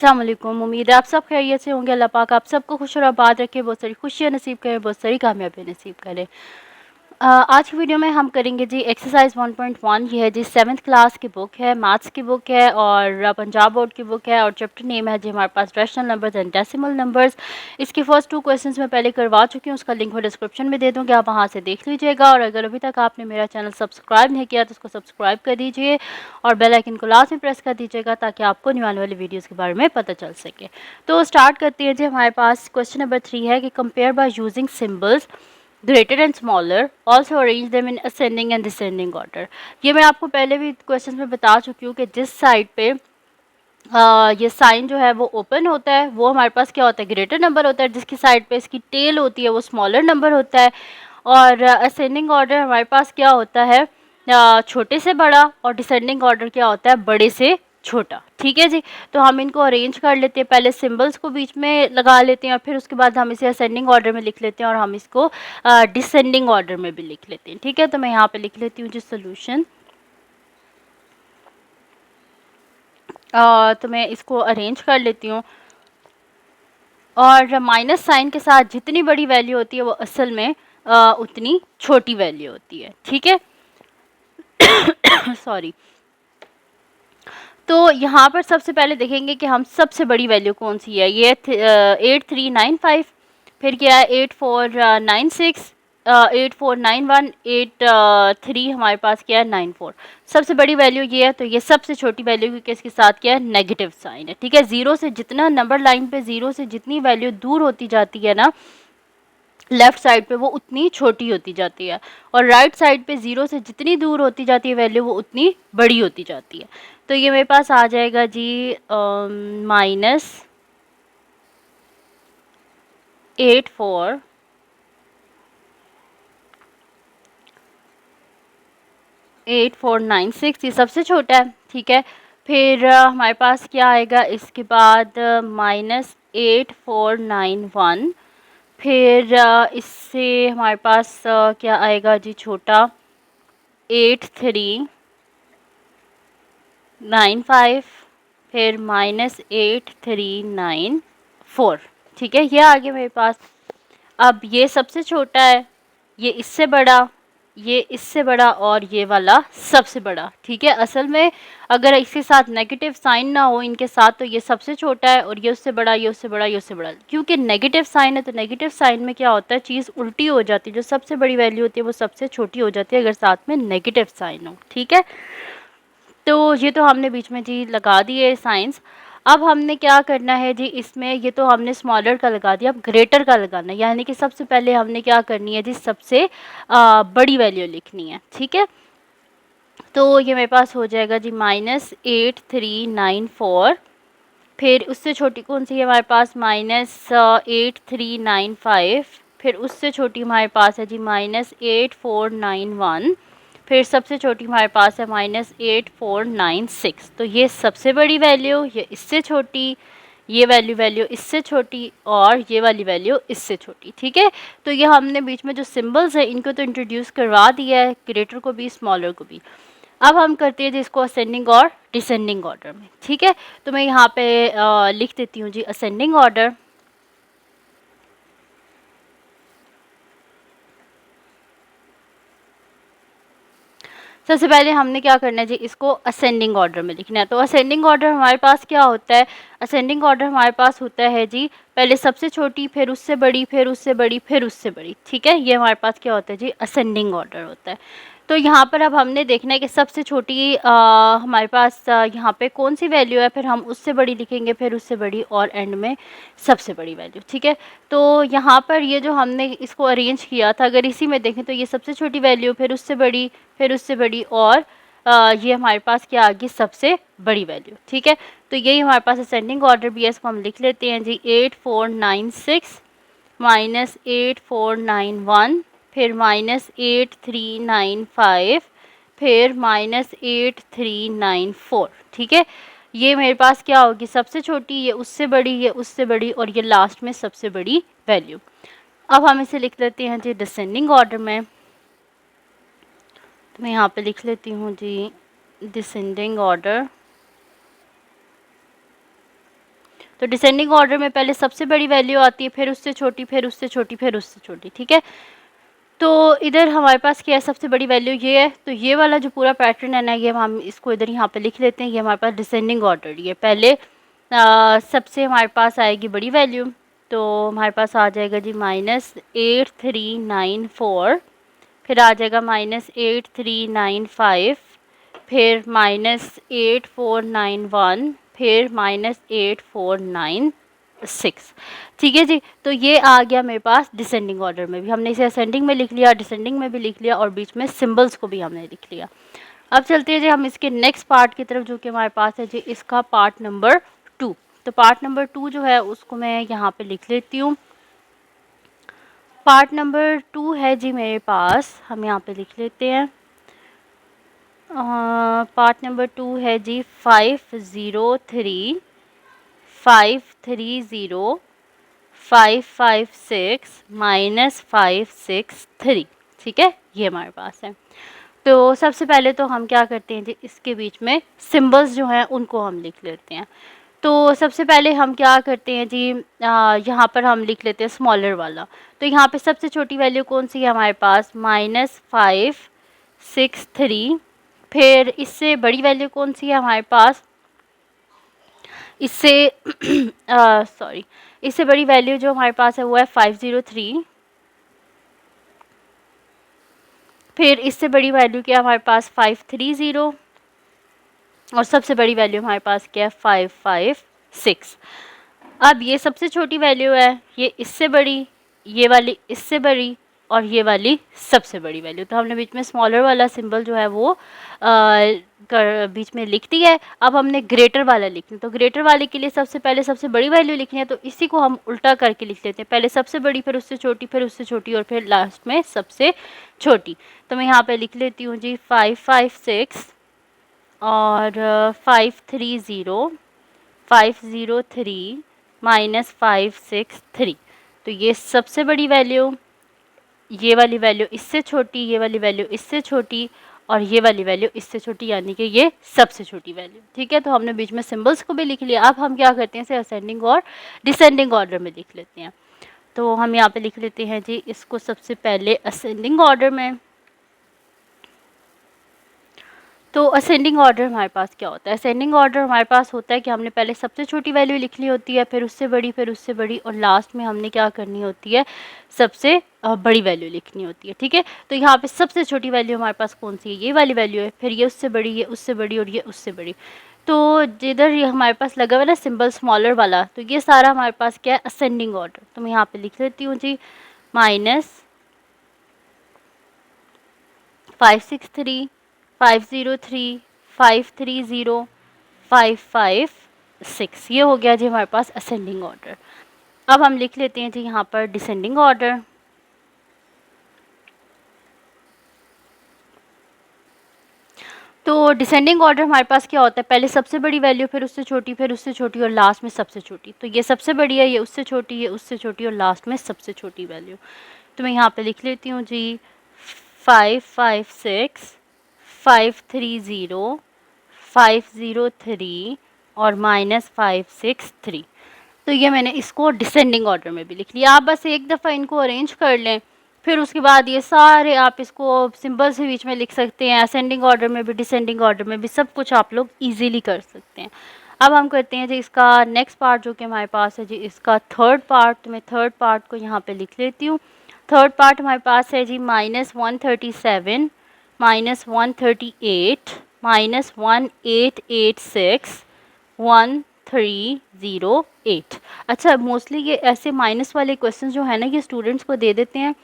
अस्सलामुअलैकुम। उम्मीद है आप सब खैरियत से होंगे। अल्लाह पाक आप सबको खुश और आबाद रखे, बहुत सारी खुशियाँ नसीब करे, बहुत सारी कामयाबी नसीब करे। आज की वीडियो में हम करेंगे जी एक्सरसाइज 1.1। ये है जी 7th क्लास की बुक है, मैथ्स की बुक है और पंजाब बोर्ड की बुक है और चैप्टर नेम है जी हमारे पास rational numbers and decimal numbers. इसके फर्स्ट 2 क्वेश्चंस मैं पहले करवा चुकी हूँ, उसका लिंक मैं डिस्क्रिप्शन में दे दूँगी, आप वहाँ से देख लीजिएगा। और अगर अभी तक आपने मेरा चैनल सब्सक्राइब नहीं किया तो उसको सब्सक्राइब कर दीजिए और बेल आइकन को लास्ट में प्रेस कर दीजिएगा ताकि आपको आने वाली वीडियोज़ के बारे में पता चल सके। तो स्टार्ट करते हैं जी। हमारे पास क्वेश्चन नंबर 3 है कि compare by using symbols greater and smaller, also arrange them in ascending and descending order। ये मैं आपको पहले भी क्वेश्चन में बता चुकी हूँ कि जिस साइड पे ये साइन जो है वो ओपन होता है वो हमारे पास क्या होता है, ग्रेटर नंबर होता है। जिसकी साइड पे इसकी टेल होती है वो स्मॉलर नंबर होता है। और असेंडिंग ऑर्डर हमारे पास क्या होता है, छोटे से बड़ा, और डिसेंडिंग ऑर्डर क्या होता है, बड़े से छोटा। ठीक है जी। तो हम इनको अरेंज कर लेते हैं, पहले सिंबल्स को बीच में लगा लेते हैं और फिर उसके बाद हम इसे असेंडिंग ऑर्डर में लिख लेते हैं और हम इसको डिसेंडिंग ऑर्डर में भी लिख लेते हैं। ठीक है, तो मैं यहाँ पे लिख लेती हूँ जी सोल्यूशन। तो मैं इसको अरेंज कर लेती हूँ और माइनस साइन के साथ जितनी बड़ी वैल्यू होती है वो असल में उतनी छोटी वैल्यू होती है। ठीक है, सॉरी। तो यहाँ पर सबसे पहले देखेंगे कि हम सबसे बड़ी वैल्यू कौन सी है। ये 8395, फिर क्या है 8496, 8491, 83 हमारे पास क्या है 94। सबसे बड़ी वैल्यू ये है, तो ये सबसे छोटी वैल्यू क्योंकि इसके साथ क्या है, नेगेटिव साइन है। ठीक है, जीरो से जितना नंबर लाइन पे जीरो से जितनी वैल्यू दूर होती जाती है ना लेफ्ट साइड पे, वो उतनी छोटी होती जाती है और राइट साइड पे जीरो से जितनी दूर होती जाती है वैल्यू वो उतनी बड़ी होती जाती है। तो ये मेरे पास आ जाएगा जी -84 8496, ये सबसे छोटा है। ठीक है, फिर हमारे पास क्या आएगा इसके बाद -8491, फिर इससे हमारे पास क्या आएगा जी छोटा 8395, फिर -8394। ठीक है, ये आ गया मेरे पास। अब ये सबसे छोटा है, ये इससे बड़ा, ये इससे बड़ा और ये वाला सबसे बड़ा। ठीक है, असल में अगर इसके साथ नेगेटिव साइन ना हो इनके साथ तो ये सबसे छोटा है और ये उससे बड़ा, ये उससे बड़ा, ये उससे बड़ा। क्योंकि नेगेटिव साइन है तो नेगेटिव साइन में क्या होता है, चीज़ उल्टी हो जाती है। जो सबसे बड़ी वैल्यू होती है वो सबसे छोटी हो जाती है अगर साथ में नेगेटिव साइन हो। ठीक है, तो ये तो हमने बीच में जी लगा दिए साइंस। अब हमने क्या करना है जी इसमें, ये तो हमने स्मॉलर का लगा दिया, अब ग्रेटर का लगाना है। यानी कि सबसे पहले हमने क्या करनी है जी, सबसे बड़ी वैल्यू लिखनी है। ठीक है, तो ये मेरे पास हो जाएगा जी -8394, फिर उससे छोटी कौन सी है हमारे पास, -8395, फिर उससे छोटी हमारे पास है जी -8491, फिर सबसे छोटी हमारे पास है -8496। तो ये सबसे बड़ी वैल्यू, ये इससे छोटी, ये वैल्यू इससे छोटी और ये वाली वैल्यू इससे छोटी। ठीक है, तो ये हमने बीच में जो सिंबल्स है इनको तो इंट्रोड्यूस करवा दिया है, ग्रेटर को भी स्मॉलर को भी। अब हम करते हैं जी इसको असेंडिंग और डिसेंडिंग ऑर्डर में। ठीक है, तो मैं यहाँ पे लिख देती हूँ जी असेंडिंग ऑर्डर। सबसे पहले हमने क्या करना है जी, इसको असेंडिंग ऑर्डर में लिखना है। तो असेंडिंग ऑर्डर हमारे पास क्या होता है, असेंडिंग ऑर्डर हमारे पास होता है जी पहले सबसे छोटी, फिर उससे बड़ी, फिर उससे बड़ी, फिर उससे बड़ी। ठीक है, ये हमारे पास क्या होता है जी, असेंडिंग ऑर्डर होता है। तो यहाँ पर अब हमने देखना है कि सबसे छोटी हमारे पास यहाँ पे कौन सी वैल्यू है, फिर हम उससे बड़ी लिखेंगे, फिर उससे बड़ी और एंड में सबसे बड़ी वैल्यू। ठीक है, तो यहाँ पर ये जो हमने इसको अरेंज किया था, अगर इसी में देखें तो ये सबसे छोटी वैल्यू, फिर उससे बड़ी, फिर उससे बड़ी और ये हमारे पास क्या आ गई, सबसे बड़ी वैल्यू। ठीक है, तो यही हमारे पास असेंडिंग ऑर्डर भी है, इसको हम लिख लेते हैं जी 8496 -8491, फिर -8395, फिर -8394। ठीक है, ये मेरे पास क्या होगी, सबसे छोटी, ये उससे बड़ी, ये उससे बड़ी और ये लास्ट में सबसे बड़ी वैल्यू। अब हम इसे लिख लेते हैं जी डिसेंडिंग ऑर्डर में। तो मैं यहाँ पे लिख लेती हूँ जी डिसेंडिंग ऑर्डर। तो डिसेंडिंग ऑर्डर में पहले सबसे बड़ी वैल्यू आती है, फिर उससे छोटी, फिर उससे छोटी, फिर उससे छोटी, ठीक है। तो इधर हमारे पास क्या है, सबसे बड़ी वैल्यू ये है। तो ये वाला जो पूरा पैटर्न है ना, ये हम इसको इधर यहाँ पे लिख लेते हैं। ये हमारे पास डिसेंडिंग ऑर्डर, ये पहले सबसे हमारे पास आएगी बड़ी वैल्यू, तो हमारे पास आ जाएगा जी -8394, फिर आ जाएगा -8395, फिर -8491, फिर -8496, ठीक है जी। तो ये आ गया मेरे पास डिसेंडिंग ऑर्डर में भी, हमने इसे असेंडिंग में लिख लिया, डिसेंडिंग में भी लिख लिया, और बीच में सिंबल्स को भी हमने लिख लिया। अब चलते हैं जी हम इसके नेक्स्ट पार्ट की तरफ, जो कि हमारे पास है जी इसका पार्ट नंबर 2। तो पार्ट नंबर 2 जो है उसको मैं यहाँ पे लिख लेती हूँ। पार्ट नंबर 2 है जी मेरे पास, हम यहाँ पे लिख लेते हैं। पार्ट नंबर 2 है जी 503 530 556 -563, ठीक है, ये हमारे पास है। तो सबसे पहले तो हम क्या करते हैं जी, इसके बीच में सिंबल्स जो हैं उनको हम लिख लेते हैं। तो सबसे पहले हम क्या करते हैं जी, यहाँ पर हम लिख लेते हैं स्मॉलर वाला। तो यहाँ पे सबसे छोटी वैल्यू कौन सी है हमारे पास, -563। फिर इससे बड़ी वैल्यू कौन सी है हमारे पास, इससे सॉरी, इससे बड़ी वैल्यू जो हमारे पास है वो है 503। फिर इससे बड़ी वैल्यू क्या है हमारे पास, 530, और सबसे बड़ी वैल्यू हमारे पास क्या है, 556। अब ये सबसे छोटी वैल्यू है, ये इससे बड़ी, ये वाली इससे बड़ी, और ये वाली सबसे बड़ी वैल्यू। तो हमने बीच में स्मॉलर वाला सिंबल जो है वो बीच में लिख दिया है। अब हमने ग्रेटर वाला लिखना, तो ग्रेटर वाले के लिए सबसे पहले सबसे बड़ी वैल्यू लिखनी है, तो इसी को हम उल्टा करके लिख लेते हैं, पहले सबसे बड़ी, फिर उससे छोटी, फिर उससे छोटी, और फिर लास्ट में सबसे छोटी। तो मैं यहाँ पे लिख लेती हूँ जी 556 और 530 503 -563। तो ये सबसे बड़ी वैल्यू, ये वाली वैल्यू इससे छोटी, ये वाली वैल्यू इससे छोटी, और ये वाली वैल्यू इससे छोटी, यानी कि ये सबसे छोटी वैल्यू, ठीक है। तो हमने बीच में सिंबल्स को भी लिख लिया। अब हम क्या करते हैं, इसे असेंडिंग और डिसेंडिंग ऑर्डर में लिख लेते हैं। तो हम यहाँ पे लिख लेते हैं जी इसको सबसे पहले असेंडिंग ऑर्डर में। तो असेंडिंग ऑर्डर हमारे पास क्या होता है, असेंडिंग ऑर्डर हमारे पास होता है कि हमने पहले सबसे छोटी वैल्यू लिखनी होती है, फिर उससे बड़ी, फिर उससे बड़ी, और लास्ट में हमने क्या करनी होती है, सबसे बड़ी वैल्यू लिखनी होती है, ठीक है। तो यहाँ पे सबसे छोटी वैल्यू हमारे पास कौन सी है, ये वाली वैल्यू है, फिर ये उससे बड़ी, ये उससे बड़ी, और ये उससे बड़ी। तो जिधर ये हमारे पास लगा हुआ ना सिंबल स्मॉलर वाला, तो ये सारा हमारे पास क्या है, असेंडिंग ऑर्डर। तो मैं यहाँ पे लिख लेती हूँ जी -563 503 530 556, ये हो गया जी हमारे पास असेंडिंग ऑर्डर। अब हम लिख लेते हैं जी यहाँ पर डिसेंडिंग ऑर्डर। तो डिसेंडिंग ऑर्डर हमारे पास क्या होता है, पहले सबसे बड़ी वैल्यू, फिर उससे छोटी, फिर उससे छोटी, और लास्ट में सबसे छोटी। तो ये सबसे बड़ी है, ये उससे छोटी, ये उससे छोटी, और लास्ट में सबसे छोटी वैल्यू। तो मैं यहाँ पे लिख लेती हूँ जी 556 530 503 और -563। तो ये मैंने इसको डिसेंडिंग ऑर्डर में भी लिख लिया। आप बस एक दफ़ा इनको अरेंज कर लें, फिर उसके बाद ये सारे आप इसको सिंबल्स के बीच में लिख सकते हैं, असेंडिंग ऑर्डर में भी, डिसेंडिंग ऑर्डर में भी, सब कुछ आप लोग इजीली कर सकते हैं। अब हम करते हैं जी इसका नेक्स्ट पार्ट, जो कि हमारे पास है जी इसका थर्ड पार्ट। तो मैं थर्ड पार्ट को यहाँ पे लिख लेती हूँ। थर्ड पार्ट हमारे पास है जी -137 -138 -1886 1308। अच्छा, मोस्टली ये ऐसे माइनस वाले क्वेश्चन जो है ना, ये स्टूडेंट्स को दे देते हैं,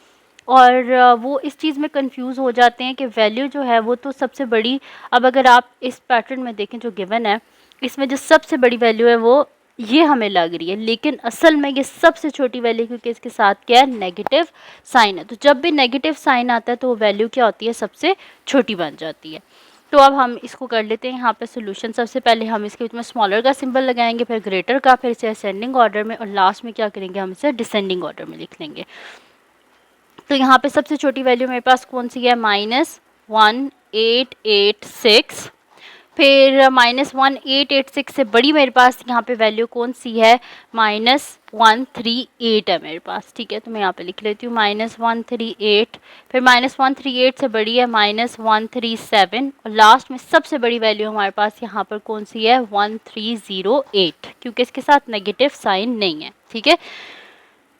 और वो इस चीज़ में कंफ्यूज हो जाते हैं कि वैल्यू जो है वो तो सबसे बड़ी। अब अगर आप इस पैटर्न में देखें जो गिवन है, इसमें जो सबसे बड़ी वैल्यू है वो ये हमें लग रही है, लेकिन असल में ये सबसे छोटी वैल्यू, क्योंकि इसके साथ क्या है, नेगेटिव साइन है। तो जब भी नेगेटिव साइन आता है तो वो वैल्यू क्या होती है, सबसे छोटी बन जाती है। तो अब हम इसको कर लेते हैं यहाँ पे सोल्यूशन। सबसे पहले हम इसके बीच में स्मॉलर का सिंबल लगाएंगे, फिर ग्रेटर का, फिर इसे असेंडिंग ऑर्डर में, और लास्ट में क्या करेंगे, हम इसे डिसेंडिंग ऑर्डर में लिख लेंगे। तो यहाँ पे सबसे छोटी वैल्यू मेरे पास कौन सी है, -1886। फिर -1886 से बड़ी मेरे पास यहाँ पे वैल्यू कौन सी है, -138 है मेरे पास, ठीक है। तो मैं यहाँ पे लिख लेती हूँ -138, फिर -138 से बड़ी है -137, और लास्ट में सबसे बड़ी वैल्यू हमारे पास यहाँ पर कौन सी है, 1308, क्योंकि इसके साथ नेगेटिव साइन नहीं है, ठीक है।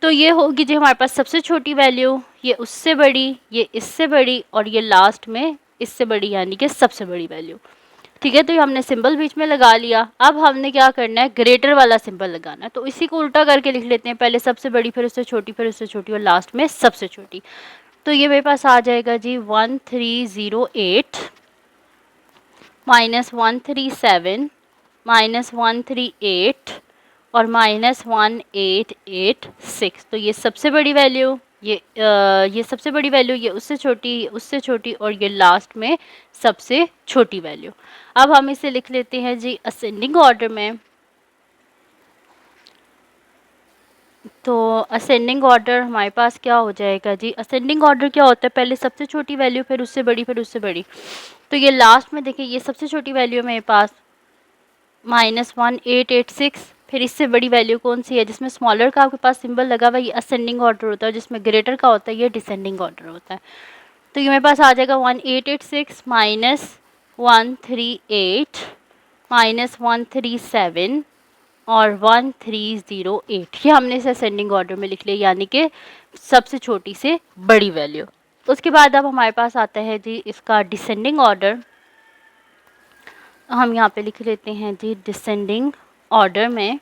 तो ये होगी जी हमारे पास सबसे छोटी वैल्यू, ये उससे बड़ी, ये इससे बड़ी, और ये लास्ट में इससे बड़ी यानी कि सबसे बड़ी वैल्यू, ठीक है। तो ये हमने सिंबल बीच में लगा लिया। अब हमने क्या करना है, ग्रेटर वाला सिंबल लगाना है। तो इसी को उल्टा करके लिख लेते हैं, पहले सबसे बड़ी, फिर उससे छोटी, फिर उससे छोटी, और लास्ट में सबसे छोटी। तो ये मेरे पास आ जाएगा जी 1308 -137 -138 और -1886। तो ये सबसे बड़ी वैल्यू, ये सबसे बड़ी वैल्यू, ये उससे छोटी, और ये लास्ट में सबसे छोटी वैल्यू। अब हम इसे लिख लेते हैं जी असेंडिंग ऑर्डर में। तो असेंडिंग ऑर्डर हमारे पास क्या हो जाएगा जी, असेंडिंग ऑर्डर क्या होता है, पहले सबसे छोटी वैल्यू, फिर उससे बड़ी, फिर उससे बड़ी। तो ये लास्ट में देखिए, ये सबसे छोटी वैल्यू है मेरे पास -1886, फिर इससे बड़ी वैल्यू कौन सी है, जिसमें स्मॉलर का आपके पास सिंबल लगा हुआ है, ये असेंडिंग ऑर्डर होता है, जिसमें ग्रेटर का होता है ये डिसेंडिंग ऑर्डर होता है। तो ये मेरे पास आ जाएगा 1886 -138 -137 और 1308। ये हमने इसे असेंडिंग ऑर्डर में लिख लिया, यानी कि सबसे छोटी से बड़ी वैल्यू। उसके बाद अब हमारे पास आता है जी इसका डिसेंडिंग ऑर्डर। हम यहाँ पे लिख लेते हैं जी डिसेंडिंग ऑर्डर में।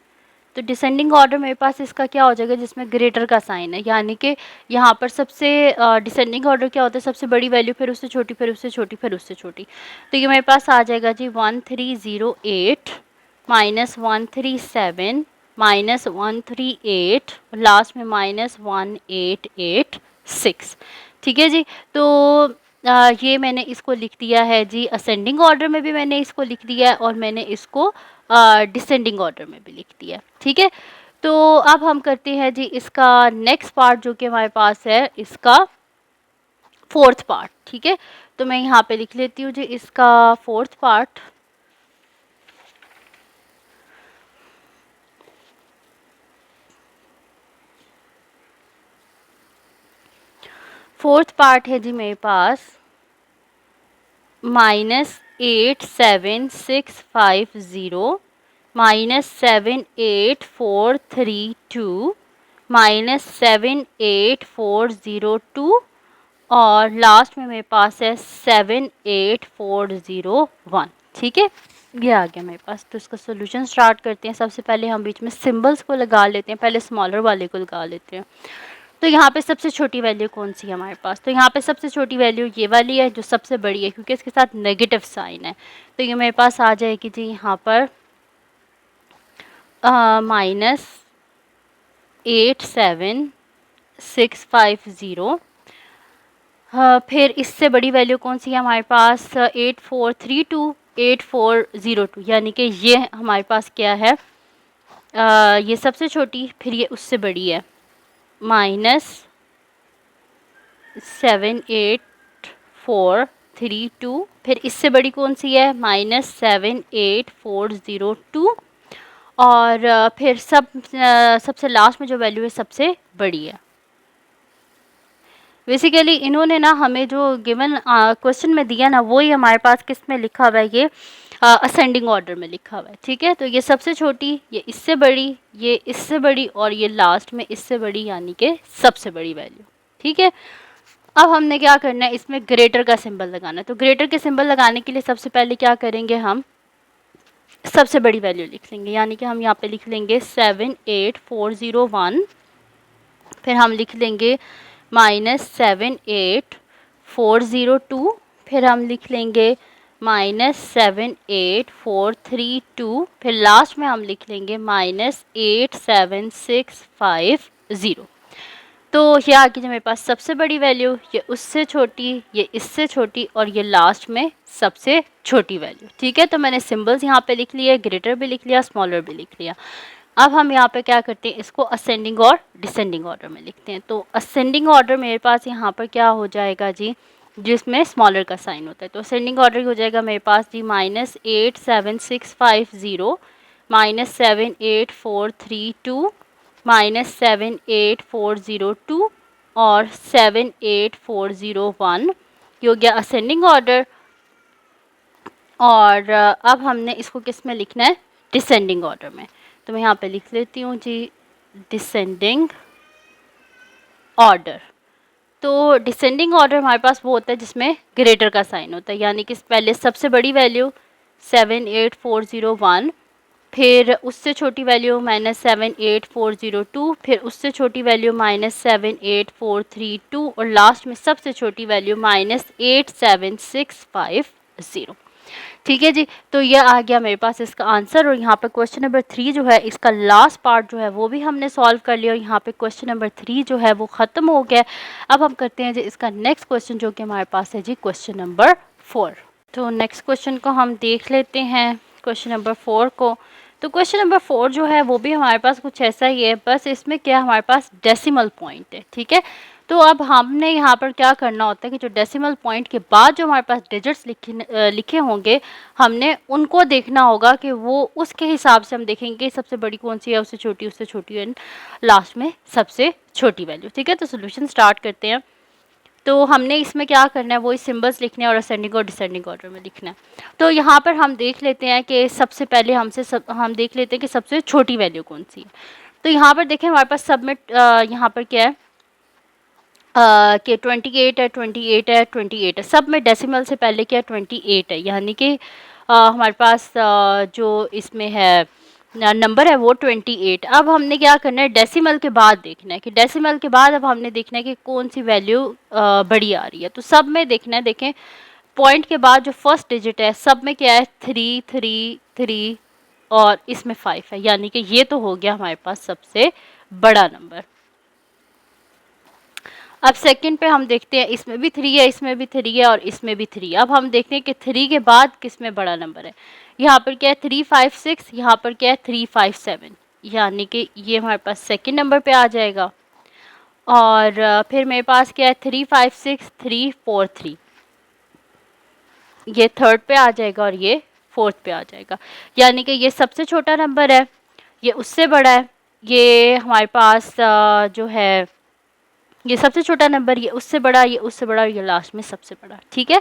तो डिसेंडिंग ऑर्डर मेरे पास इसका क्या हो जाएगा, जिसमें ग्रेटर का साइन है, यानी कि यहाँ पर सबसे डिसेंडिंग ऑर्डर क्या होता है, सबसे बड़ी वैल्यू, फिर उससे छोटी, फिर उससे छोटी, फिर उससे छोटी। तो ये मेरे पास आ जाएगा जी 1308 -137 -138, लास्ट में -1886, ठीक है जी। तो ये मैंने इसको लिख दिया है जी, असेंडिंग ऑर्डर में भी मैंने इसको लिख दिया है, और मैंने इसको डिसेंडिंग ऑर्डर में भी लिख दिया, ठीक है। तो अब हम करते हैं जी इसका नेक्स्ट पार्ट, जो कि हमारे पास है इसका फोर्थ पार्ट, ठीक है। तो मैं यहाँ पे लिख लेती हूँ जी इसका फोर्थ पार्ट। फोर्थ पार्ट है जी मेरे पास -87650 -78432 -78402 और लास्ट में मेरे पास है 78401, ठीक है। ये आ गया मेरे पास। तो इसका सोल्यूशन स्टार्ट करते हैं। सबसे पहले हम बीच में सिंबल्स को लगा लेते हैं, पहले स्मॉलर वाले को लगा लेते हैं। तो यहाँ पे सबसे छोटी वैल्यू कौन सी है हमारे पास, तो यहाँ पे सबसे छोटी वैल्यू ये वाली है जो सबसे बड़ी है, क्योंकि इसके साथ नेगेटिव साइन है। तो ये मेरे पास आ जाएगी जी यहाँ पर -87650। फिर इससे बड़ी वैल्यू कौन सी है हमारे पास, 8432 8402, यानी कि ये हमारे पास क्या है, ये सबसे छोटी, फिर ये उससे बड़ी है -78432, फिर इससे बड़ी कौन सी है, -78402, और फिर सबसे लास्ट में जो वैल्यू है सबसे बड़ी है। बेसिकली इन्होंने ना हमें जो गिवन क्वेश्चन में दिया ना, वही हमारे पास किस में लिखा हुआ है, ये असेंडिंग ऑर्डर में लिखा हुआ है, ठीक है। तो ये सबसे छोटी, ये इससे बड़ी, ये इससे बड़ी, और ये लास्ट में इससे बड़ी, यानी कि सबसे बड़ी वैल्यू, ठीक है। अब हमने क्या करना है, इसमें ग्रेटर का सिंबल लगाना है। तो ग्रेटर के सिंबल लगाने के लिए सबसे पहले क्या करेंगे, हम सबसे बड़ी वैल्यू लिख लेंगे, यानी कि हम यहाँ पे लिख लेंगे 78401, फिर हम लिख लेंगे -78402, फिर हम लिख लेंगे -78432, फिर लास्ट में हम लिख लेंगे -87650। तो ये आ गई मेरे पास सबसे बड़ी वैल्यू, ये उससे छोटी, ये इससे छोटी, और ये लास्ट में सबसे छोटी वैल्यू, ठीक है। तो मैंने सिंबल्स यहाँ पे लिख लिए, ग्रेटर भी लिख लिया, स्मॉलर भी लिख लिया। अब हम यहाँ पे क्या करते हैं, इसको असेंडिंग और डिसेंडिंग ऑर्डर में लिखते हैं। तो असेंडिंग ऑर्डर मेरे पास यहाँ पर क्या हो जाएगा जी, जिसमें स्मॉलर का साइन होता है। तो असेंडिंग ऑर्डर हो जाएगा मेरे पास जी -87650, -78432, -78402 और 78401। ये हो गया असेंडिंग ऑर्डर। और अब हमने इसको किस में लिखना है, डिसेंडिंग ऑर्डर में। तो मैं यहाँ पे लिख लेती हूँ जी डिसेंडिंग ऑर्डर। तो डिसेंडिंग ऑर्डर हमारे पास वो होता है जिसमें ग्रेटर का साइन होता है, यानी कि पहले सबसे बड़ी वैल्यू 78401, फिर उससे छोटी वैल्यू -78402, फिर उससे छोटी वैल्यू -78432 और लास्ट में सबसे छोटी वैल्यू -87650। ठीक है जी। तो ये आ गया मेरे पास इसका आंसर। और यहाँ पे क्वेश्चन नंबर 3 जो है इसका लास्ट पार्ट जो है वो भी हमने सॉल्व कर लिया और यहाँ पे क्वेश्चन नंबर 3 जो है वो ख़त्म हो गया। अब हम करते हैं जी इसका नेक्स्ट क्वेश्चन जो कि हमारे पास है जी क्वेश्चन नंबर 4। तो नेक्स्ट क्वेश्चन को हम देख लेते हैं, क्वेश्चन नंबर 4 को। तो क्वेश्चन नंबर 4 जो है वो भी हमारे पास कुछ ऐसा ही है, बस इसमें क्या हमारे पास डेसिमल पॉइंट है। ठीक है। तो अब हमने यहाँ पर क्या करना होता है कि जो डेसिमल पॉइंट के बाद जो हमारे पास डिजिट्स लिखे होंगे, हमने उनको देखना होगा कि वो उसके हिसाब से हम देखेंगे सबसे बड़ी कौन सी है, उससे छोटी एंड लास्ट में सबसे छोटी वैल्यू। ठीक है। तो सोल्यूशन स्टार्ट करते हैं। तो हमने इसमें क्या करना है, वही सिंबल्स लिखने हैं और असेंडिंग और डिसेंडिंग ऑर्डर में लिखना है। तो यहाँ पर हम देख लेते हैं कि सबसे पहले हम देख लेते हैं कि सबसे छोटी वैल्यू कौन सी है। तो यहाँ पर देखें हमारे पास सबमिट यहाँ पर क्या है कि 28 है, 28 है, 28 है। सब में डेसिमल से पहले क्या 28 है, यानी कि हमारे पास जो इसमें है नंबर है वो 28। अब हमने क्या करना है, डेसिमल के बाद देखना है कि डेसिमल के बाद अब हमने देखना है कि कौन सी वैल्यू बड़ी आ रही है। तो सब में देखना है, देखें पॉइंट के बाद जो फर्स्ट डिजिट है सब में क्या है 3 3 3 और इसमें 5 है, यानी कि ये तो हो गया हमारे पास सबसे बड़ा नंबर। अब सेकंड पे हम देखते हैं, इसमें भी 3 है, इसमें भी 3 है और इसमें भी 3। अब हम देखते हैं कि 3 के बाद किस में बड़ा नंबर है। यहाँ पर क्या है 356, यहाँ पर क्या है 357, यानी कि ये हमारे पास सेकंड नंबर पे आ जाएगा। और फिर मेरे पास क्या है 356 343, ये थर्ड पे आ जाएगा और ये फोर्थ पे आ जाएगा, यानी कि ये सबसे छोटा नंबर है, ये उससे बड़ा है, ये हमारे पास जो है ये सबसे छोटा नंबर, ये उससे बड़ा, ये उससे बड़ा और ये लास्ट में सबसे बड़ा। ठीक है।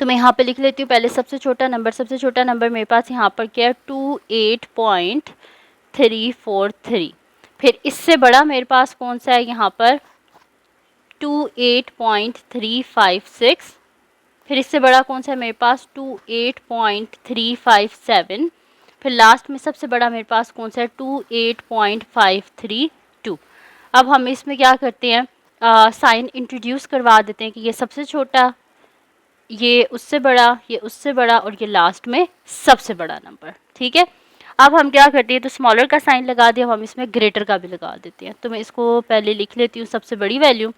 तो मैं यहाँ पे लिख लेती हूँ पहले सबसे छोटा नंबर। सबसे छोटा नंबर मेरे पास यहाँ पर क्या है 28.343। फिर इससे बड़ा मेरे पास कौन सा है यहाँ पर 28.356। फिर इससे बड़ा कौन सा है मेरे पास 28.357। फिर लास्ट में सबसे बड़ा मेरे पास कौन सा है 28.532। अब हम इसमें क्या करते हैं, साइन इंट्रोड्यूस करवा देते हैं कि ये सबसे छोटा, ये उससे बड़ा, ये उससे बड़ा और ये लास्ट में सबसे बड़ा नंबर। ठीक है। अब हम क्या करते हैं, तो स्मॉलर का साइन लगा दिया, अब हम इसमें ग्रेटर का भी लगा देते हैं। तो मैं इसको पहले लिख लेती हूँ सबसे बड़ी वैल्यू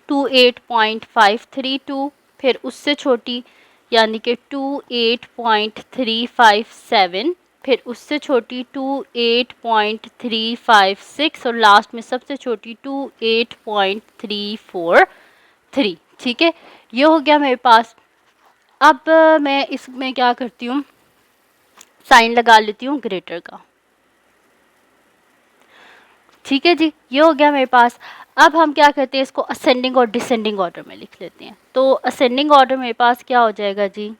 28.532, फिर उससे छोटी यानी कि 28.357, फिर उससे छोटी 28.356 और लास्ट में सबसे छोटी 28.343। ठीक है। ये हो गया मेरे पास। अब मैं इसमें क्या करती हूँ, साइन लगा लेती हूँ ग्रेटर का। ठीक है जी। ये हो गया मेरे पास। अब हम क्या करते हैं, इसको असेंडिंग और डिसेंडिंग ऑर्डर में लिख लेते हैं। तो असेंडिंग ऑर्डर मेरे पास क्या हो जाएगा जी,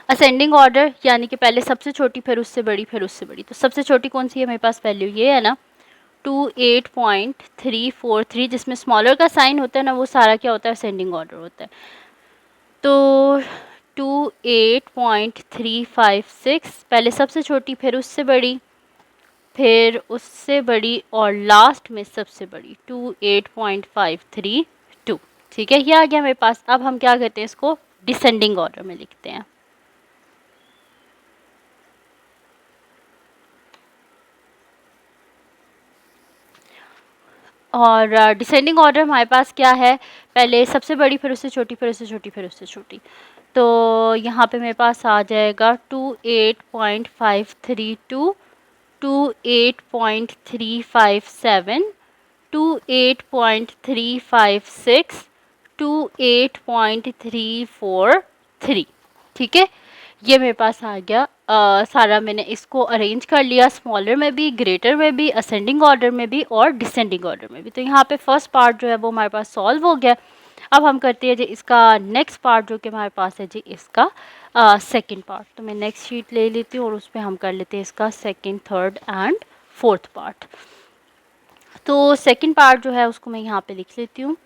असेंडिंग ऑर्डर यानी कि पहले सबसे छोटी, फिर उससे बड़ी, फिर उससे बड़ी। तो सबसे छोटी कौन सी है मेरे पास वैल्यू, ये है ना 28.343, जिसमें स्मॉलर का साइन होता है ना, वो सारा क्या होता है असेंडिंग ऑर्डर होता है। तो 28.356 पहले सबसे छोटी, फिर उससे बड़ी, फिर उससे बड़ी और लास्ट में सबसे बड़ी 28.532। ठीक है। ये आ गया मेरे पास। अब हम क्या करते हैं, इसको डिसेंडिंग ऑर्डर में लिखते हैं। और डिसेंडिंग ऑर्डर हमारे पास क्या है, पहले सबसे बड़ी, फिर उससे छोटी, फिर उससे छोटी, फिर उससे छोटी। तो यहाँ पे मेरे पास आ जाएगा 28.532, 28.357, 28.356 28.343। ठीक है, ये मेरे पास आ गया। सारा मैंने इसको अरेंज कर लिया, स्मॉलर में भी, ग्रेटर में भी, असेंडिंग ऑर्डर में भी और डिसेंडिंग ऑर्डर में भी। तो यहाँ पे फर्स्ट पार्ट जो है वो हमारे पास सॉल्व हो गया। अब हम करते हैं जी इसका नेक्स्ट पार्ट जो कि हमारे पास है जी इसका सेकंड पार्ट। तो मैं नेक्स्ट शीट ले लेती हूँ और उस पर हम कर लेते हैं इसका second, third and fourth part. तो सेकंड पार्ट जो है उसको मैं यहाँ पे लिख लेती हूँ।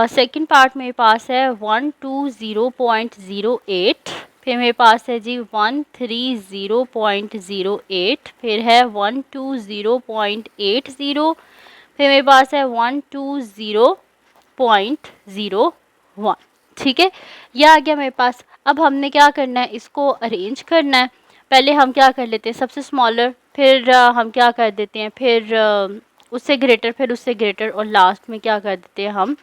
सेकंड पार्ट मेरे पास है 120.08, फिर मेरे पास है जी 130.08, फिर है 120.80, फिर मेरे पास है 120.01। ठीक है, यह आ गया मेरे पास। अब हमने क्या करना है, इसको अरेंज करना है। पहले हम क्या कर लेते हैं, सबसे स्मॉलर, फिर हम क्या कर देते हैं, फिर उससे ग्रेटर, फिर उससे ग्रेटर, और लास्ट में क्या कर देते हैं हम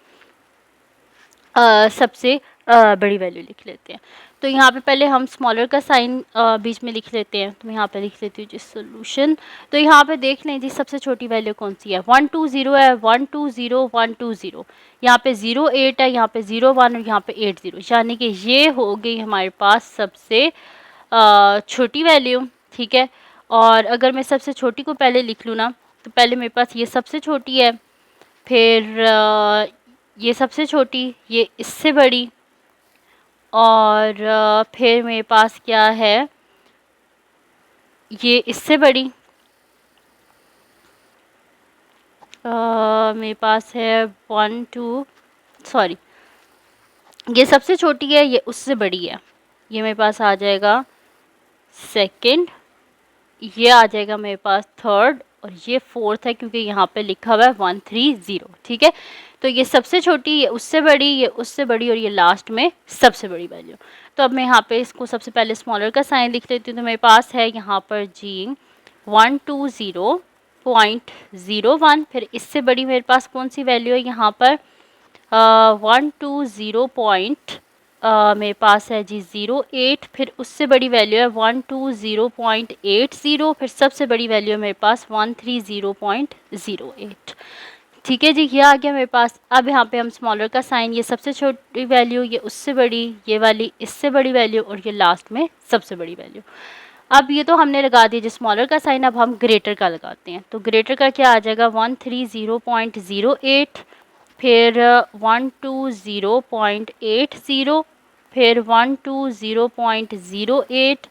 सबसे बड़ी वैल्यू लिख लेते हैं। तो यहाँ पे पहले हम स्मॉलर का साइन बीच में लिख लेते हैं। तो मैं यहाँ पे लिख लेती हूँ जी सोल्यूशन। तो यहाँ पे देख लें जी सबसे छोटी वैल्यू कौन सी है, 120 है, 120 120, यहाँ पे 08 है, यहाँ पे 01 और यहाँ पे 80, यानी कि ये हो गई हमारे पास सबसे छोटी वैल्यू। ठीक है, और अगर मैं सबसे छोटी को पहले लिख लूँ ना, तो पहले मेरे पास ये सबसे छोटी है, फिर ये सबसे छोटी, ये इससे बड़ी, और फिर मेरे पास क्या है, ये इससे बड़ी, मेरे पास है 1 2 सॉरी, ये सबसे छोटी है, ये उससे बड़ी है, ये मेरे पास आ जाएगा सेकंड, ये आ जाएगा मेरे पास थर्ड, और ये फोर्थ है क्योंकि यहाँ पे लिखा हुआ है 130। ठीक है, तो ये सबसे छोटी, ये उससे बड़ी, ये उससे बड़ी, और ये लास्ट में सबसे बड़ी वैल्यू। तो अब मैं यहाँ पे इसको सबसे पहले स्मॉलर का साइन लिख लेती हूँ। तो मेरे पास है यहाँ पर जी 120.01, फिर इससे बड़ी मेरे पास कौन सी वैल्यू है यहाँ पर 120 मेरे पास है जी 08, फिर उससे बड़ी वैल्यू है 120.80, फिर सबसे बड़ी वैल्यू है मेरे पास 130.08। ठीक है जी, ये आ गया मेरे पास। अब यहाँ पे हम स्मॉलर का साइन, ये सबसे छोटी वैल्यू, ये उससे बड़ी, ये वाली इससे बड़ी वैल्यू, और ये लास्ट में सबसे बड़ी वैल्यू। अब ये तो हमने लगा दिया जी स्मॉलर का साइन, अब हम ग्रेटर का लगाते हैं। तो ग्रेटर का क्या आ जाएगा 130.08, फिर 120.80, फिर 120.08,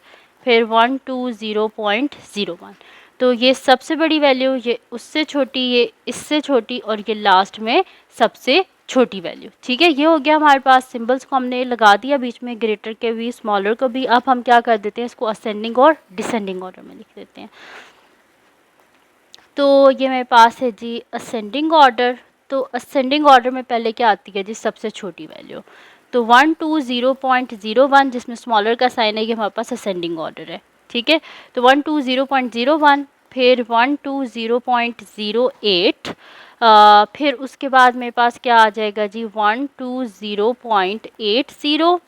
फिर 120.01। तो ये सबसे बड़ी वैल्यू, ये उससे छोटी, ये इससे छोटी, और ये लास्ट में सबसे छोटी वैल्यू। ठीक है, ये हो गया हमारे पास। सिंबल्स को हमने लगा दिया बीच में, ग्रेटर के भी, स्मॉलर को भी। अब हम क्या कर देते हैं, इसको असेंडिंग और डिसेंडिंग ऑर्डर में लिख देते हैं। तो ये मेरे पास है जी असेंडिंग ऑर्डर। तो असेंडिंग ऑर्डर में पहले क्या आती है जी सबसे छोटी वैल्यू। तो 120.01 जिसमें स्मॉलर का साइन है, ये हमारे पास असेंडिंग ऑर्डर है। ठीक है, तो 120.01, फिर 120.08, फिर उसके बाद मेरे पास क्या आ जाएगा जी 120.80,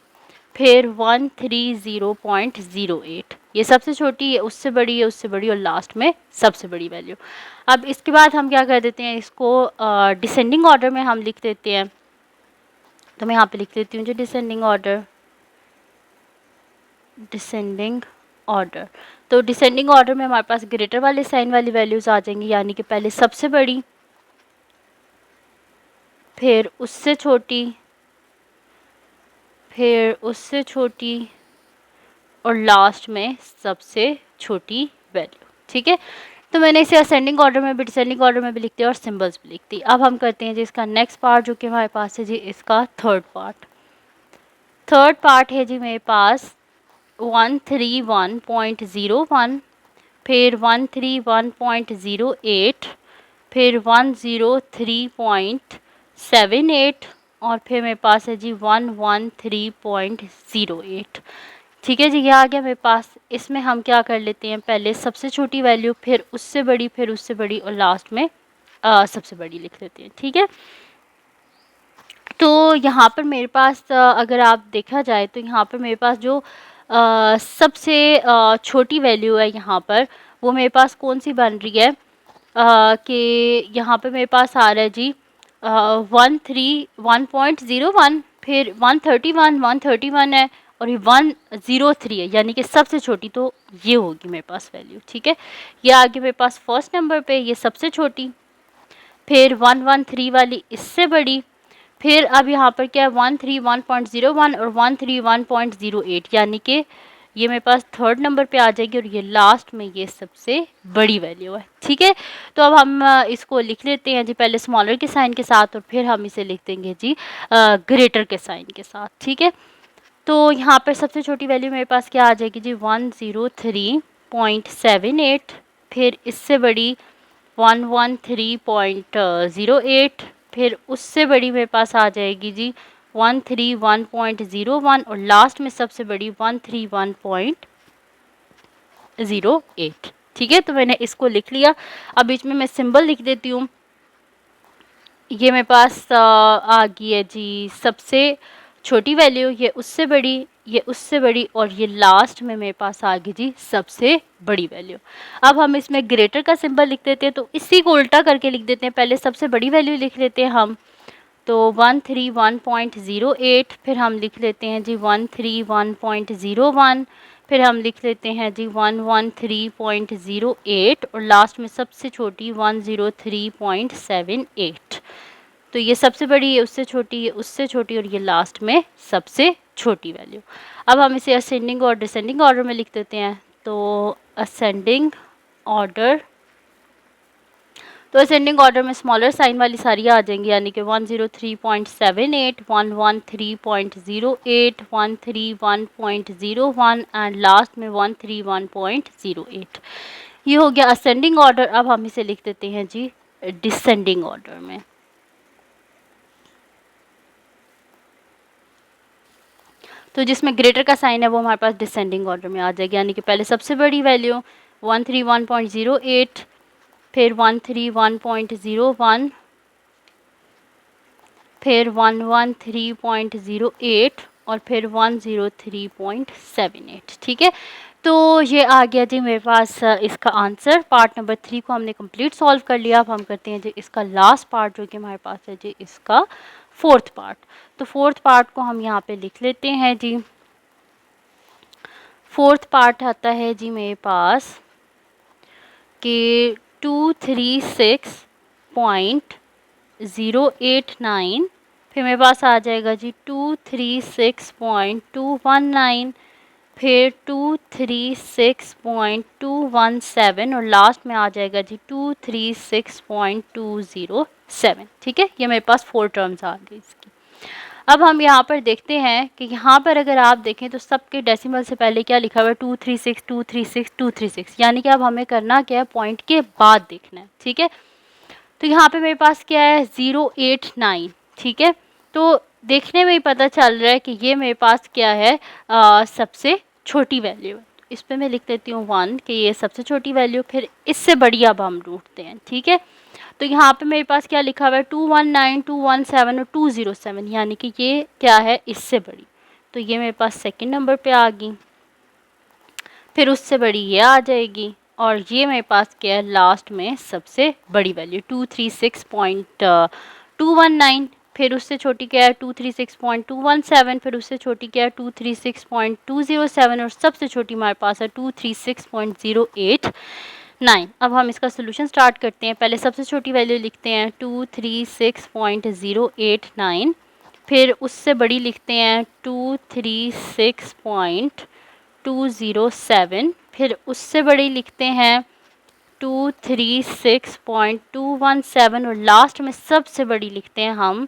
फिर 130.08, ये सबसे छोटी है, उससे बड़ी है, उससे बड़ी, और लास्ट में सबसे बड़ी वैल्यू। अब इसके बाद हम क्या कर देते हैं, इसको डिसेंडिंग ऑर्डर में हम लिख देते हैं। तो मैं यहाँ पे लिख देती हूँ जो डिसेंडिंग ऑर्डर, डिसेंडिंग ऑर्डर। तो डिसेंडिंग ऑर्डर में हमारे पास ग्रेटर वाले साइन वाली वैल्यूज़ आ जाएंगी, यानी कि पहले सबसे बड़ी, फिर उससे छोटी, फिर उससे छोटी, और लास्ट में सबसे छोटी वैल्यू। ठीक है, तो मैंने इसे असेंडिंग ऑर्डर में भी, डिसेंडिंग ऑर्डर में भी लिख दिया और सिंबल्स भी लिख दी। अब हम करते हैं जी इसका नेक्स्ट पार्ट, जो कि हमारे पास है जी इसका थर्ड पार्ट। थर्ड पार्ट है जी मेरे पास 131.01, फिर 131.08, फिर 103.78, और फिर मेरे पास है जी 113.08। ठीक है जी, ये आ गया मेरे पास। इसमें हम क्या कर लेते हैं, पहले सबसे छोटी वैल्यू, फिर उससे बड़ी, फिर उससे बड़ी, और लास्ट में सबसे बड़ी लिख लेते हैं। ठीक है, तो यहाँ पर मेरे पास अगर आप देखा जाए तो यहाँ पर मेरे पास जो सबसे छोटी वैल्यू है यहाँ पर, वो मेरे पास कौन सी बन रही है, कि यहाँ पे मेरे पास आ रहा है जी 131.01, फिर 131 है और ये 103 है, यानी कि सबसे छोटी तो ये होगी मेरे पास वैल्यू। ठीक है, ये आगे मेरे पास फर्स्ट नंबर पे ये सबसे छोटी, फिर 113 वाली इससे बड़ी, फिर अब यहाँ पर क्या है 131.01 और 131.08, यानी कि ये मेरे पास थर्ड नंबर पे आ जाएगी और ये लास्ट में ये सबसे बड़ी वैल्यू है। ठीक है, तो अब हम इसको लिख लेते हैं जी पहले स्मॉलर के साइन के साथ और फिर हम इसे लिख देंगे जी ग्रेटर के साइन के साथ। ठीक है, तो यहाँ पर सबसे छोटी वैल्यू मेरे पास क्या आ जाएगी जी 103.78, फिर इससे बड़ी 113.08, फिर उससे बड़ी मेरे पास आ जाएगी जी 131.01 और लास्ट में सबसे बड़ी 131.08। ठीक है, तो मैंने इसको लिख लिया। अब बीच में मैं सिंबल लिख देती हूँ। ये मेरे पास आ गई है जी सबसे छोटी वैल्यू, ये उससे बड़ी, ये उससे बड़ी और ये लास्ट में मेरे पास आ गई जी सबसे बड़ी वैल्यू। अब हम इसमें ग्रेटर का सिंबल लिख देते हैं, तो इसी को उल्टा करके लिख देते हैं। पहले सबसे बड़ी वैल्यू लिख लेते हैं हम, तो 131.08, फिर हम लिख लेते हैं जी 131.01, फिर हम लिख लेते हैं जी 113.08 और लास्ट में सबसे छोटी 103.78। तो ये सबसे बड़ी, ये उससे छोटी, ये उससे छोटी और ये लास्ट में सबसे छोटी वैल्यू। अब हम इसे असेंडिंग और डिसेंडिंग ऑर्डर में लिख देते हैं। तो असेंडिंग ऑर्डर, तो असेंडिंग ऑर्डर में स्मॉलर साइन वाली सारी आ जाएंगी, यानी कि 103.78, 113.08, 131.01 एंड लास्ट में 131.08। ये हो गया असेंडिंग ऑर्डर। अब हम इसे लिख देते हैं जी डिसेंडिंग ऑर्डर में। तो जिसमें ग्रेटर का साइन है वो हमारे पास डिसेंडिंग ऑर्डर में आ जाएगी, यानी कि पहले सबसे बड़ी वैल्यू 131.08, फिर 131.01, फिर 113.08 और फिर 103.78। ठीक है, तो ये आ गया जी मेरे पास इसका आंसर। पार्ट नंबर 3 को हमने कंप्लीट सॉल्व कर लिया। अब हम करते हैं जी इसका लास्ट पार्ट जो कि हमारे पास है जी इसका फोर्थ पार्ट। तो फोर्थ पार्ट को हम यहाँ पे लिख लेते हैं जी। फोर्थ पार्ट आता है जी मेरे पास कि 236.089, फिर मेरे पास आ जाएगा जी 236.219, फिर 236.217 और लास्ट में आ जाएगा जी 236.207। ठीक है, ये मेरे पास 4 टर्म्स आ गई इसकी। अब हम यहाँ पर देखते हैं कि यहाँ पर अगर आप देखें तो सबके डेसिमल से पहले क्या लिखा हुआ है 236 236 236, यानी कि अब हमें करना क्या है, पॉइंट के बाद देखना है। ठीक है, तो यहाँ पे मेरे पास क्या है 089। ठीक है, तो देखने में ही पता चल रहा है कि ये मेरे पास क्या है सबसे छोटी वैल्यू है। इस पर मैं लिख देती हूँ 1 कि ये सबसे छोटी वैल्यू, फिर इससे बड़ी अब हम ढूंढते हैं। ठीक है, तो यहाँ पे मेरे पास क्या लिखा हुआ है 219 217 और 207, यानी कि ये क्या है इससे बड़ी, तो ये मेरे पास सेकंड नंबर पे आ गई। फिर उससे बड़ी ये आ जाएगी और ये मेरे पास क्या है लास्ट में सबसे बड़ी वैल्यू 236.219, फिर उससे छोटी क्या है 236.217, फिर उससे छोटी क्या है 236.207 और सबसे छोटी हमारे पास है 236.089। अब हम इसका सोल्यूशन स्टार्ट करते हैं। पहले सबसे छोटी वैल्यू लिखते हैं 236.089, फिर उससे बड़ी लिखते हैं 236.207, फिर उससे बड़ी लिखते हैं 236.217 और लास्ट में सबसे बड़ी लिखते हैं हम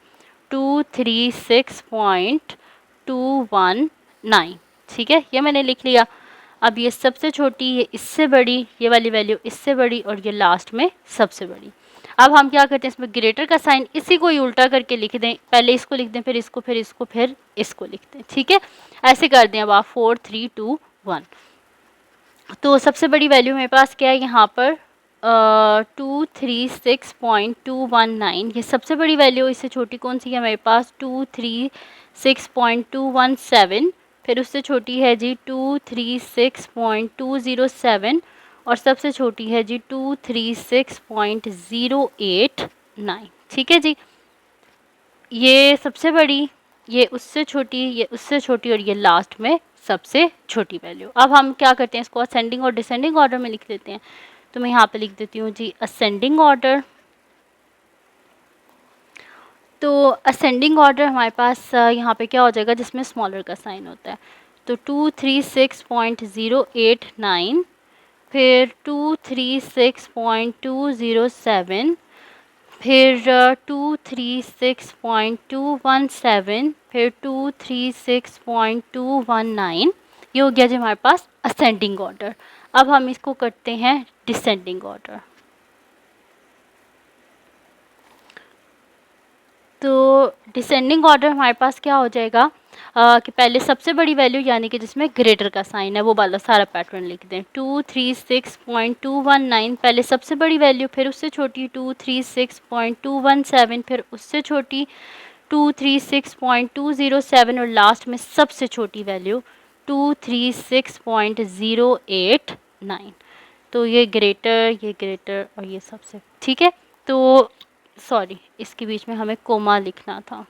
236.219। ठीक है, ये मैंने लिख लिया। अब ये सबसे छोटी, ये इससे बड़ी, ये वाली वैल्यू इससे बड़ी और ये लास्ट में सबसे बड़ी। अब हम क्या करते हैं, इसमें ग्रेटर का साइन इसी को ही उल्टा करके लिख दें। पहले इसको लिख दें, फिर इसको, फिर इसको, फिर इसको लिख दें। ठीक है, ऐसे कर दें। अब आप 4 3 2 1। तो सबसे बड़ी वैल्यू मेरे पास क्या है यहाँ पर 236.219, ये सबसे बड़ी वैल्यू। इससे छोटी कौन सी है मेरे पास 236.217, फिर उससे छोटी है जी 236.207 और सबसे छोटी है जी 236.089। ठीक है जी, ये सबसे बड़ी, ये उससे छोटी, ये उससे छोटी और ये लास्ट में सबसे छोटी वैल्यू। अब हम क्या करते हैं, इसको असेंडिंग और डिसेंडिंग ऑर्डर में लिख देते हैं। तो मैं यहाँ पे लिख देती हूँ जी असेंडिंग ऑर्डर। तो असेंडिंग ऑर्डर हमारे पास यहाँ पे क्या हो जाएगा, जिसमें स्मॉलर का साइन होता है। तो 236.089, फिर 236.207, फिर 236.217, फिर 236.219। ये हो गया जी हमारे पास असेंडिंग ऑर्डर। अब हम इसको करते हैं डिसेंडिंग ऑर्डर। तो डिसेंडिंग ऑर्डर हमारे पास क्या हो जाएगा कि पहले सबसे बड़ी वैल्यू यानी कि जिसमें ग्रेटर का साइन है वो वाला सारा पैटर्न लिख दें। 236.219 पहले सबसे बड़ी वैल्यू, फिर उससे छोटी 236.217, फिर उससे छोटी 236.207 और लास्ट में सबसे छोटी वैल्यू 236.089। तो ये ग्रेटर और ये सबसे, ठीक है। तो सॉरी, इसके बीच में हमें कोमा लिखना था।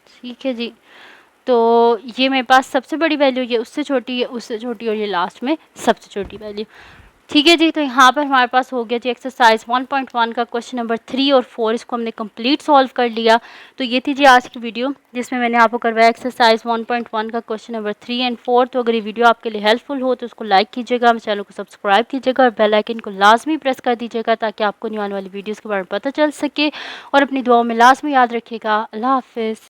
ठीक है जी, तो ये मेरे पास सबसे बड़ी वैल्यू, ये उससे छोटी, ये उससे छोटी और ये लास्ट में सबसे छोटी वैल्यू। ठीक है जी, तो यहाँ पर हमारे पास हो गया जी एक्सरसाइज 1.1 का क्वेश्चन नंबर 3 और 4, इसको हमने कंप्लीट सॉल्व कर लिया। तो ये थी जी आज की वीडियो, जिसमें मैंने आपको करवाया एक्सरसाइज 1.1 का क्वेश्चन नंबर 3 एंड 4। तो अगर ये वीडियो आपके लिए हेल्पफुल हो तो उसको लाइक कीजिएगा, चैनल को सब्सक्राइब कीजिएगा और बेल आइकन को लाजमी प्रेस कर दीजिएगा ताकि आपको न्यू आने वाली वीडियोज़ के बारे में पता चल सके। और अपनी दुआओं में लाजमी याद रखिएगा। अल्लाह हाफिज़।